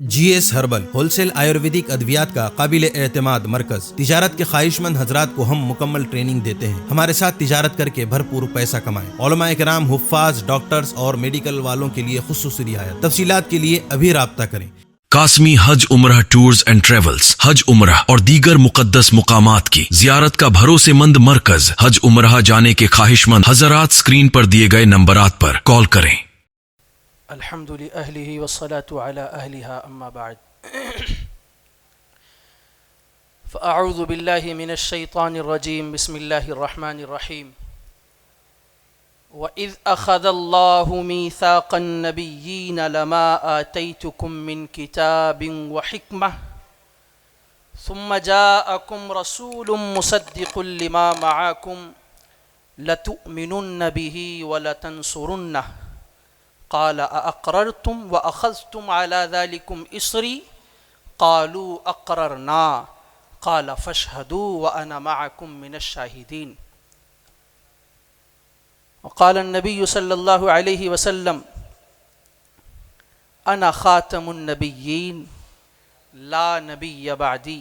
جی S herbal wholesale Ayurvedic ادویات کا قابل اعتماد مرکز۔ تجارت کے خواہش مند حضرات کو ہم مکمل ٹریننگ دیتے ہیں۔ ہمارے ساتھ تجارت کر کے بھرپور پیسہ کمائیں۔ علماء کرام، حفاظ، ڈاکٹرز اور میڈیکل والوں کے لیے خصوصی رعایت۔ تفصیلات کے لیے ابھی رابطہ کریں۔ قاسمی حج عمرہ ٹورز اینڈ ٹریولز حج عمرہ اور دیگر مقدس مقامات کی زیارت کا بھروسے مند مرکز۔ حج عمرہ جانے کے خواہش مند حضرات اسکرین پر دیے گئے نمبرات پر کال کریں۔ الحمد لأهله والصلاة على أهلها أما بعد فأعوذ بالله من الشيطان الرجيم بسم الله الرحمن الرحيم وإذ أخذ الله ميثاق النبيين لما آتيتكم من كتاب وحكمة ثم جاءكم رسول مصدق لما معكم لتؤمنن به ولتنصرنه قال أأقررتم وأخذتم على ذلكم إصري قالوا أقررنا قال فاشهدوا وأنا معكم من الشاهدين وقال النبي صلى الله عليه وسلم أنا خاتم النبيين لا نبي بعدي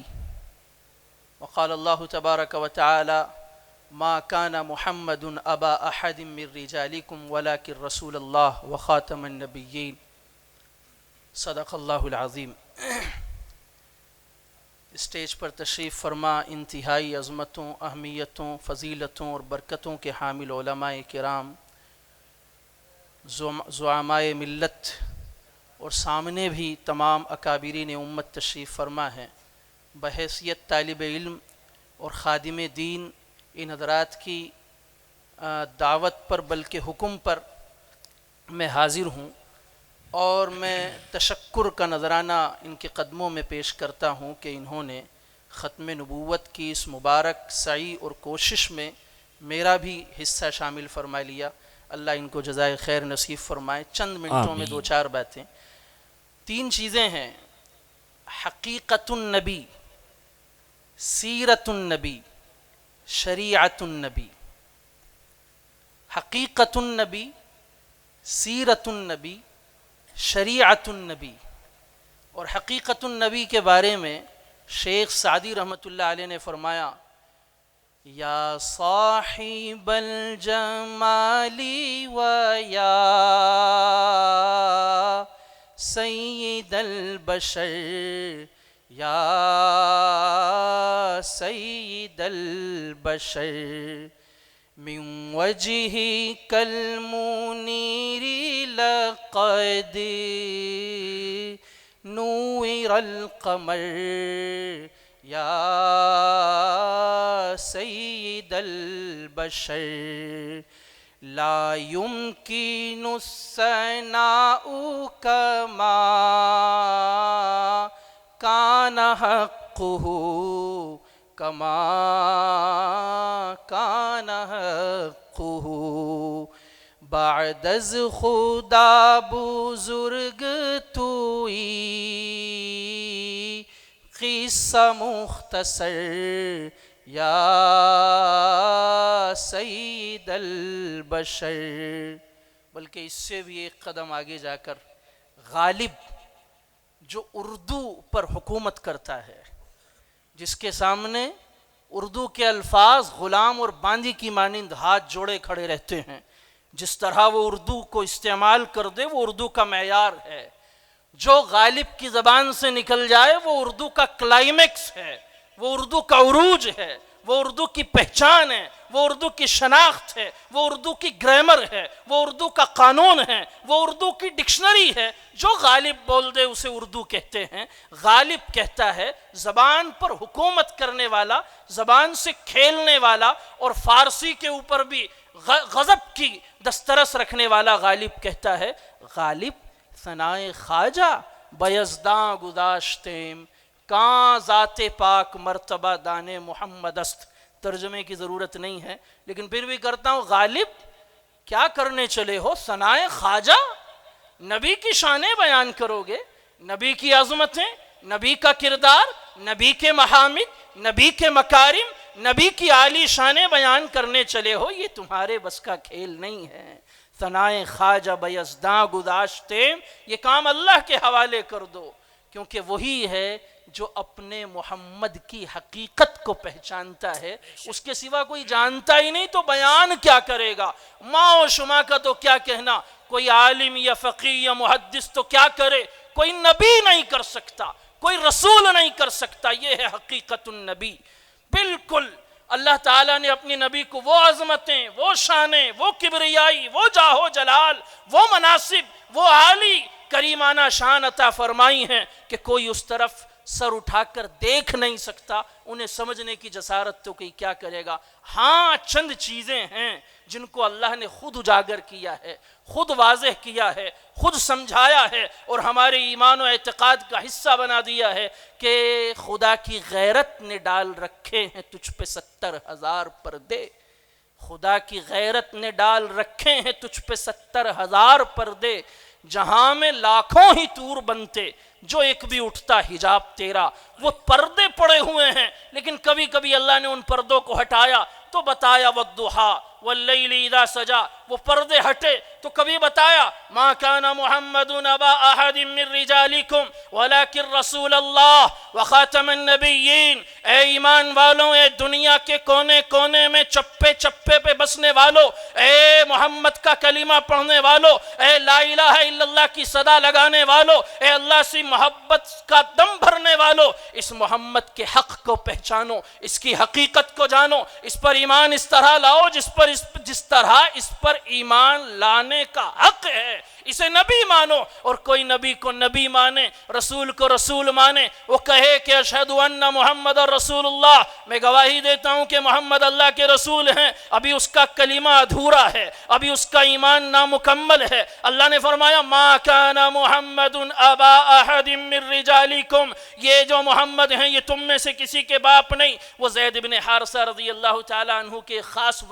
وقال الله تبارك وتعالى ما كان محمد أبا أحد من رجالكم ولكن رسول الله وخاتم النبيين صدق الله العظيم۔ اسٹیج پر تشریف فرما انتہائی عظمتوں، اہمیتوں، فضیلتوں اور برکتوں کے حامل علماء کرام، زعماء ملت اور سامنے بھی تمام اکابرین امت تشریف فرما ہیں، بحیثیت طالب علم اور خادم دین ان حضرات کی دعوت پر بلکہ حکم پر میں حاضر ہوں اور میں تشکر کا نذرانہ ان کے قدموں میں پیش کرتا ہوں کہ انہوں نے ختم نبوت کی اس مبارک سعی اور کوشش میں میرا بھی حصہ شامل فرما لیا۔ اللہ ان کو جزائے خیر نصیب فرمائے۔ چند منٹوں میں دو چار باتیں، تین چیزیں ہیں: حقیقت النبی، سیرت النبی، شریعت النبی۔ حقیقت النبی، سیرت النبی، شریعت النبی۔ اور حقیقت النبی کے بارے میں شیخ سعدی رحمۃ اللہ علیہ نے فرمایا: یا صاحب الجمال و یا سید البشر، یا سید البشر من وجهك المنير لقد نور القمر، یا سید البشر لا يمكن الثناء كما كان حقه كما كان حقه بعد از خدا بزرگ توئی قصہ مختصر، یا سید البشر۔ بلکہ اس سے بھی ایک قدم آگے جا کر غالب جو اردو پر حکومت کرتا ہے، جس کے سامنے اردو کے الفاظ غلام اور باندی کی مانند ہاتھ جوڑے کھڑے رہتے ہیں، جس طرح وہ اردو کو استعمال کر دے وہ اردو کا معیار ہے۔ جو غالب کی زبان سے نکل جائے وہ اردو کا کلائمیکس ہے، وہ اردو کا عروج ہے، وہ اردو کی پہچان ہے، وہ اردو کی شناخت ہے، وہ اردو کی گرامر ہے، وہ اردو کا قانون ہے، وہ اردو کی ڈکشنری ہے۔ جو غالب بول دے اسے اردو کہتے ہیں۔ غالب کہتا ہے زبان پر حکومت کرنے والا، زبان سے کھیلنے والا اور فارسی کے اوپر بھی غضب کی دسترس رکھنے والا غالب کہتا ہے: غالب ثنائے خواجہ بیزداں گذاشتیم، کاں ذات پاک مرتبہ دان محمد است۔ ترجمے کی ضرورت نہیں ہے لیکن پھر بھی کرتا ہوں۔ غالب کیا کرنے چلے ہو؟ ثنائے خواجہ، نبی کی شانیں بیان کرو گے، نبی کی عظمتیں، نبی کا کردار، نبی کے محامد، نبی کے مکارم، نبی کی عالی شانیں بیان کرنے چلے ہو، یہ تمہارے بس کا کھیل نہیں ہے۔ ثنائے خواجہ بیزداں گذاشتے، یہ کام اللہ کے حوالے کر دو، کیونکہ وہی ہے جو اپنے محمد کی حقیقت کو پہچانتا ہے، اس کے سوا کوئی جانتا ہی نہیں تو بیان کیا کرے گا؟ ماں و شما کا تو کیا کہنا، کوئی عالم یا فقیہ یا محدث تو کیا کرے، کوئی نبی نہیں کر سکتا، کوئی رسول نہیں کر سکتا. یہ ہے حقیقت النبی. بالکل اللہ تعالیٰ نے اپنی نبی کو وہ عظمتیں، وہ شانیں، وہ کبریائی، وہ جاہ و جلال، وہ مناصب، وہ عالی کریمانہ شان عطا فرمائی ہیں کہ کوئی اس طرف سر اٹھا کر دیکھ نہیں سکتا. انہیں سمجھنے کی جسارت تو کوئی کیا کرے گا. ہاں چند چیزیں ہیں جن کو اللہ نے خود اجاگر کیا ہے، خود واضح کیا ہے، خود سمجھایا ہے اور ہمارے ایمان و اعتقاد کا حصہ بنا دیا ہے کہ خدا کی غیرت نے ڈال رکھے ہیں تجھ پہ 70,000 پردے. خدا کی غیرت نے ڈال رکھے ہیں تجھ پہ 70,000 پردے. جہاں میں لاکھوں ہی طور بنتے، جو ایک بھی اٹھتا حجاب تیرا. وہ پردے پڑے ہوئے ہیں، لیکن کبھی کبھی اللہ نے ان پردوں کو ہٹایا تو بتایا والضحیٰ واللیل اذا سجا. وہ پردے ہٹے تو کبھی بتایا ما کان محمد ابا احد من رجالکم ولکن رسول اللہ وخاتم النبیین. اے ایمان والوں، اے دنیا کے کونے کونے میں چپے چپے پہ بسنے والو، اے محمد کا کلمہ پڑھنے والو، اے لا الہ الا اللہ کی صدا لگانے والو، اے اللہ سے محبت کا دم بھرنے والو، اس محمد کے حق کو پہچانو، اس کی حقیقت کو جانو، اس پر ایمان اس طرح لاؤ جس طرح اس پر ایمان لانے کا حق ہے. اسے نبی مانو، اور کوئی نبی کو نبی مانے، رسول کو رسول مانے. وہ کہے کہ اشہد ان محمد رسول اللہ، میں گواہی دیتا ہوں کہ محمد اللہ کے رسول ہیں، ابھی اس کا کلمہ ادھورا ہے، ابھی اس کا ایمان نامکمل ہے. اللہ نے فرمایا ما کان محمد ابا احد من رجالکم. یہ جو محمد ہیں یہ تم میں سے کسی کے باپ نہیں. وہ زید بن حارثہ رضی اللہ تعالیٰ عنہ کے خاص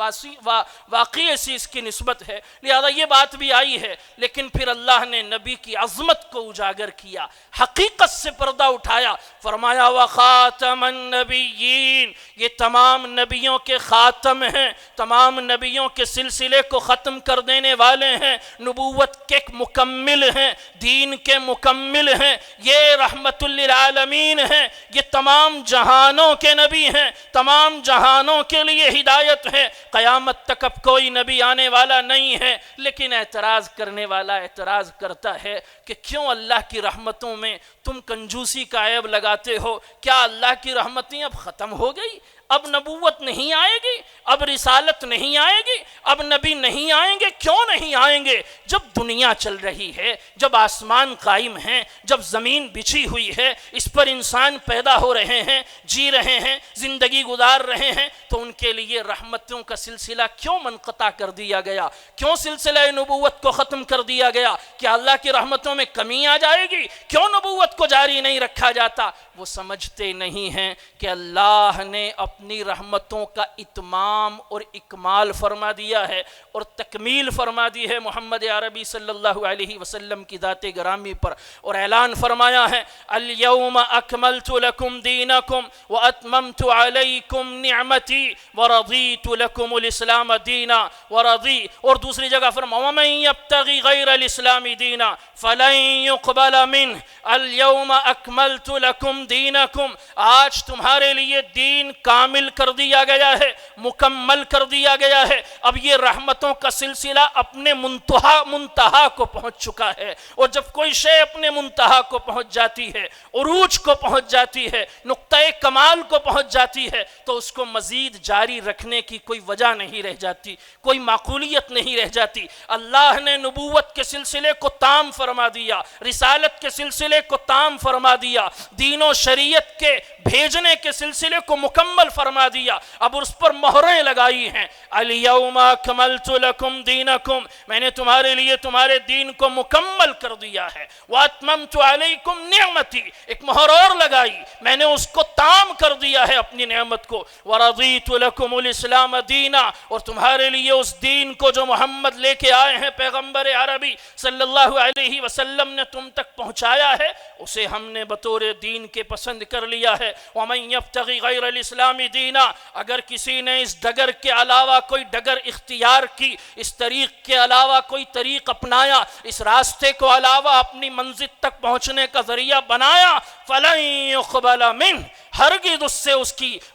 واقعے سے اس کی نسبت ہے، لہذا یہ بات بھی آئی ہے. لیکن پھر اللہ نے نبی کی عظمت کو اجاگر کیا، حقیقت سے پردہ اٹھایا. فرمایا وخاتم النبیین، یہ تمام نبیوں کے خاتم ہیں، تمام نبیوں کے سلسلے کو ختم کر دینے والے ہیں، نبوت کے مکمل ہیں، دین کے مکمل ہیں، یہ رحمت للعالمین ہیں، یہ تمام جہانوں کے نبی ہیں، تمام جہانوں کے لیے ہدایت ہے. قیامت تک اب کوئی نبی آنے والا نہیں ہے. لیکن اعتراض کرنے والا اعتراض کرتا ہے کہ کیوں اللہ کی رحمتوں میں تم کنجوسی کا عیب لگاتے ہو؟ کیا اللہ کی رحمتیں اب ختم ہو گئی؟ اب نبوت نہیں آئے گی؟ اب رسالت نہیں آئے گی؟ اب نبی نہیں آئیں گے؟ کیوں نہیں آئیں گے؟ جب دنیا چل رہی ہے، جب آسمان قائم ہیں، جب زمین بچھی ہوئی ہے، اس پر انسان پیدا ہو رہے ہیں، جی رہے ہیں، زندگی گزار رہے ہیں، تو ان کے لیے رحمتوں کا سلسلہ کیوں منقطع کر دیا گیا؟ کیوں سلسلہ نبوت کو ختم کر دیا گیا؟ کیا اللہ کی رحمتوں میں کمی آ جائے گی؟ کیوں نبوت کو جاری نہیں رکھا جاتا؟ وہ سمجھتے نہیں ہیں کہ اللہ نے اپنی رحمتوں کا اتمام اور اکمال فرما دیا ہے اور تکمیل فرما دی ہے محمد عربی صلی اللہ علیہ وسلم کی ذات گرامی پر، اور اعلان فرمایا ہے الیوم اکملت لکم دینکم واتممت علیکم نعمتی ورضیت لکم الاسلام دینا ورضی. اور دوسری جگہ فرمایا ومن یبتغی غیر الاسلام دینا فلن يقبل منه اليوم اکملت لکم دینکم. آج تمہارے لیے دین کامل کر دیا گیا ہے، مکمل کر دیا گیا ہے. اب یہ رحمتوں کا سلسلہ اپنے منتہا کو پہنچ چکا ہے، اور جب کوئی شے اپنے منتہا کو پہنچ جاتی ہے، عروج کو پہنچ جاتی ہے، نقطہ کمال کو پہنچ جاتی ہے، تو اس کو مزید جاری رکھنے کی کوئی وجہ نہیں رہ جاتی، کوئی معقولیت نہیں رہ جاتی. اللہ نے نبوت کے سلسلے کو تام فرما دیا، رسالت کے سلسلے کو تام فرما دیا، دین و شریعت کے بھیجنے کے سلسلے کو مکمل فرما دیا. اب اس پر مہریں لگائی ہیں الیوم اکملت لکم دینکم، میں نے تمہارے لیے تمہارے دین کو مکمل کر دیا ہے. واتممت علیکم نعمتی، ایک مہر اور لگائی، میں نے اس کو تام کر دیا ہے اپنی نعمت کو. ورضیت لکم الاسلام دینا، اور تمہارے لیے اس دین کو جو محمد لے کے آئے ہیں پیغمبر عربی صلی اللہ علیہ وسلم نے تم تک پہنچایا ہے، اسے ہم نے بطور دین کے پسند کر لیا ہے. ومن یبتغی غیر الاسلام دینا، اگر کسی نے اس ڈگر کے علاوہ کوئی ڈگر اختیار اختیار کی، اس طریق کے علاوہ کوئی طریق اپنایا، اس راستے کو علاوہ اپنی منزل تک پہنچنے کا ذریعہ بنایا، فَلَن يُقْبَلَ مِنْهُ، ہرگز اس سے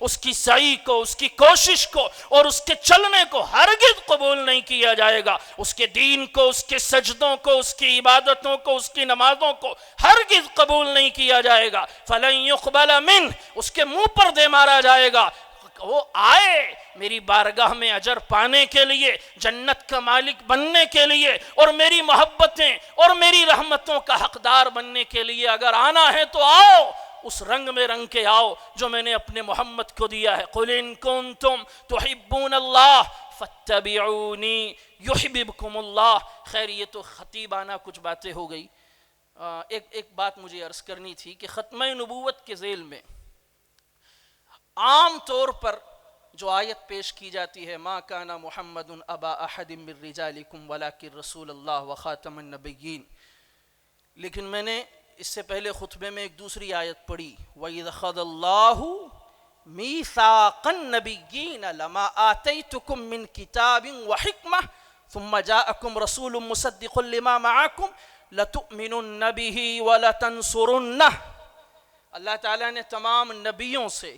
اس کی سعی کو، اس کی کوشش کو اور اس کے چلنے کو ہرگز قبول نہیں کیا جائے گا، اس کے دین کو، اس کے سجدوں کو، اس کی عبادتوں کو، اس کی نمازوں کو ہرگز قبول نہیں کیا جائے گا۔ فَلَن يُقْبَلَ مِنْهُ، اس کے منہ پر دے مارا جائے گا۔ وہ آئے میری بارگاہ میں اجر پانے کے لیے، جنت کا مالک بننے کے لیے اور میری محبتیں اور میری رحمتوں کا حقدار بننے کے لیے اگر آنا ہے تو آؤ، اس رنگ میں رنگ کے آؤ جو میں نے اپنے محمد کو دیا ہے۔ قُلْ إِن كُنتُمْ تُحِبُّونَ اللَّهَ فَاتَّبِعُونِي يُحْبِبْكُمُ اللَّهُ۔ خیر یہ تو خطیبانہ کچھ باتیں ہو گئی۔ ایک بات مجھے عرض کرنی تھی کہ ختمہ نبوت کے ذیل میں عام طور پر جو آیت پیش کی جاتی ہے ما کان محمد ابا احد من رجالکم ولکن رسول اللہ وخاتم النبیین، لیکن میں نے اس سے پہلے خطبے میں ایک دوسری آیت پڑھی وَإِذْ أَخَذَ اللَّهُ مِيثَاقَ النَّبِيِّينَ لَمَا آتَيْتُكُم مِّن كِتَابٍ وَحِكْمَةٍ ثُمَّ جَاءَكُمْ رَسُولٌ مُصَدِّقٌ لِّمَا مَعَكُمْ لَتُؤْمِنُنَّ بِهِ وَلَتَنصُرُنَّهُ۔ اللہ تعالیٰ نے تمام نبیوں سے،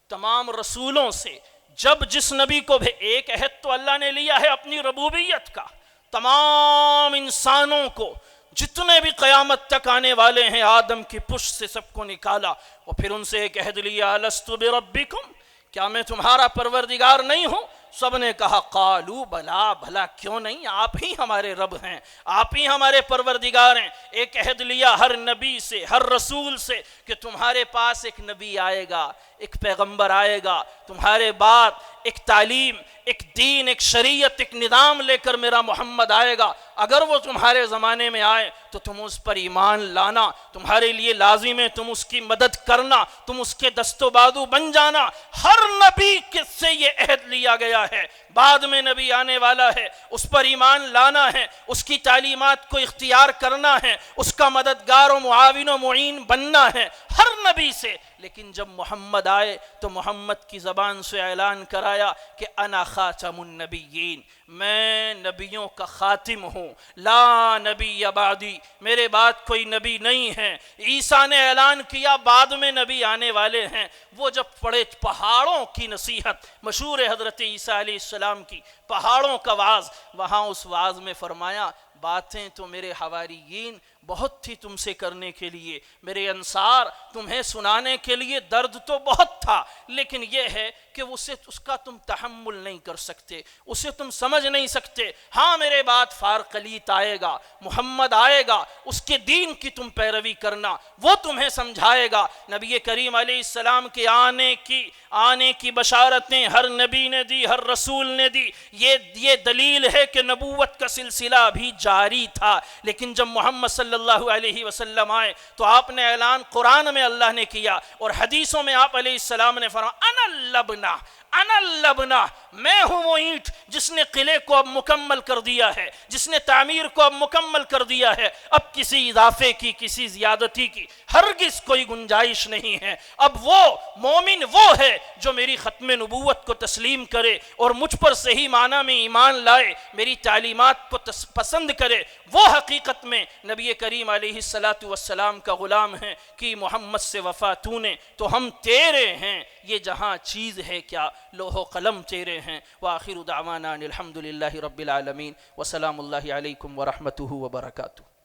تمام رسولوں سے، جب جس نبی کو بھی ایک عہد تو اللہ نے لیا ہے اپنی ربوبیت کا، تمام انسانوں کو جتنے بھی قیامت تک آنے والے ہیں آدم کی پشت سے سب کو نکالا اور پھر ان سے ایک عہد لیا الستُ بربکم، کیا میں تمہارا پروردگار نہیں ہوں؟ سب نے کہا قالوا بلا، بھلا کیوں نہیں، آپ ہی ہمارے رب ہیں، آپ ہی ہمارے پروردگار ہیں۔ ایک عہد لیا ہر نبی سے، ہر رسول سے کہ تمہارے پاس ایک نبی آئے گا، ایک پیغمبر آئے گا، تمہارے بعد ایک تعلیم، ایک دین، ایک شریعت، ایک نظام لے کر میرا محمد آئے گا، اگر وہ تمہارے زمانے میں آئے تو تم اس پر ایمان لانا، تمہارے لیے لازم ہے تم اس کی مدد کرنا، تم اس کے دست و بازو بن جانا۔ ہر نبی سے یہ عہد لیا گیا ہے، بعد میں نبی آنے والا ہے، اس پر ایمان لانا ہے، اس کی تعلیمات کو اختیار کرنا ہے، اس کا مددگار و معاون و معین بننا ہے، ہر نبی سے۔ لیکن جب محمد آئے تو محمد کی زبان سے اعلان کرایا کہ انا خاتم النبیین، میں نبیوں کا خاتم ہوں، لا نبی بعدی، میرے بعد کوئی نبی نہیں ہے۔ عیسیٰ نے اعلان کیا بعد میں نبی آنے والے ہیں۔ وہ جب پڑے پہاڑوں کی نصیحت، مشہور حضرت عیسیٰ علیہ السلام کی پہاڑوں کا وعظ، وہاں اس وعظ میں فرمایا باتیں تو میرے حواریین بہت تھی تم سے کرنے کے لیے، میرے انصار تمہیں سنانے کے لیے درد تو بہت تھا، لیکن یہ ہے کہ اس کا تم تحمل نہیں کر سکتے، اسے تم سمجھ نہیں سکتے۔ ہاں میرے بعد فارقلیت آئے گا، محمد آئے گا، اس کے دین کی تم پیروی کرنا، وہ تمہیں سمجھائے گا۔ نبی کریم علیہ السلام کے آنے کی بشارتیں ہر نبی نے دی، ہر رسول نے دی۔ یہ دلیل ہے کہ نبوت کا سلسلہ بھی جاری تھا، لیکن جب محمد صلی اللہ علیہ وسلم آئے تو آپ نے اعلان قرآن میں اللہ نے کیا اور حدیثوں میں آپ علیہ السلام نے فرمایا انا اللبنہ، انا اللبنہ، میں ہوں وہ اینٹ جس نے قلعے کو اب مکمل کر دیا ہے، جس نے تعمیر کو اب مکمل کر دیا ہے، اب کسی اضافے کی، کسی زیادتی کی ہرگز کوئی گنجائش نہیں ہے۔ اب وہ مومن وہ ہے جو میری ختم نبوت کو تسلیم کرے اور مجھ پر صحیح معنی میں ایمان لائے، میری تعلیمات کو پسند کرے، وہ حقیقت میں نبی کریم علیہ السلام کا غلام ہے۔ کہ محمد سے وفا تو نے تو ہم تیرے ہیں، یہ جہاں چیز ہے کیا لوح و قلم تیرے ہیں۔ وآخر دعوانا الحمدللہ رب العالمین، وسلام اللہ علیکم ورحمتہ وبرکاتہ۔